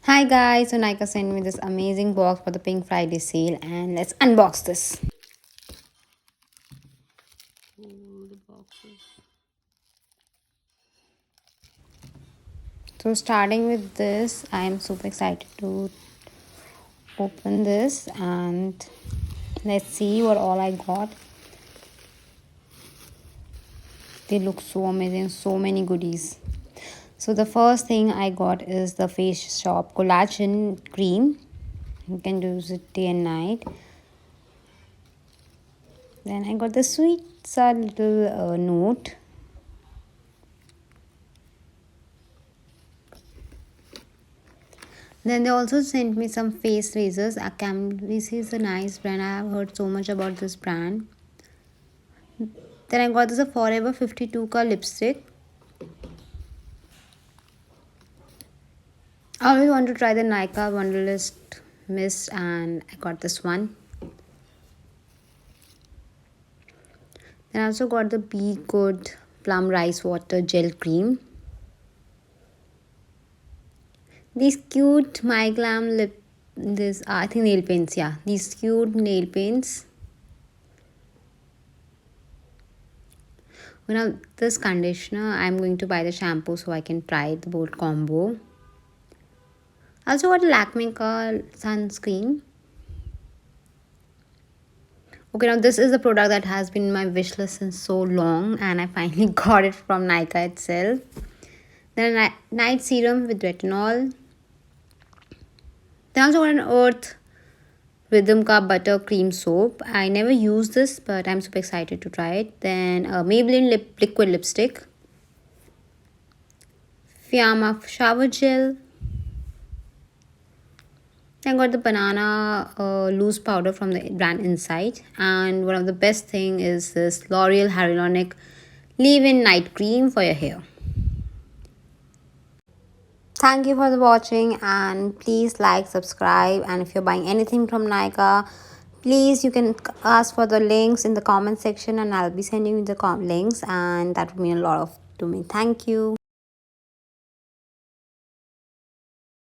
Hi guys, so Nykaa sent me this amazing box for the Pink Friday sale and let's unbox this. So starting with this, I am super excited to open this and let's see what all I got. They look so amazing, so many goodies. So the first thing I got is the Face Shop Collagen Cream. You can use it day and night. Then I got the sweet sad little note. Then they also sent me some face razors. This is a nice brand. I have heard so much about this brand. Then I got this a Forever 52 ka lipstick. I always want to try the Nykaa Wonderlist Mist and I got this one. Then I also got the Be Good Plum Rice Water Gel Cream. These cute My Glam lip, I think nail paints, yeah. These cute nail paints. Now this conditioner, I'm going to buy the shampoo so I can try the both combo. I also got a Lakme ka sunscreen. Okay, now this is the product that has been in my wish list since so long and I finally got it from Nykaa itself. Then a night serum with retinol. Then I also got an Earth Rhythm Ka Butter Cream Soap. I never used this, but I'm super excited to try it. Then a Maybelline Liquid Lipstick. Fiamma Shower Gel. Then I got the banana loose powder from the brand Insight. And one of the best thing is this L'Oreal Hyaluronic Leave-In Night Cream for your hair. Thank you for watching and please like, subscribe, and if you're buying anything from Nykaa, please you can ask for the links in the comment section and I'll be sending you the links and that would mean a lot to me. Thank you.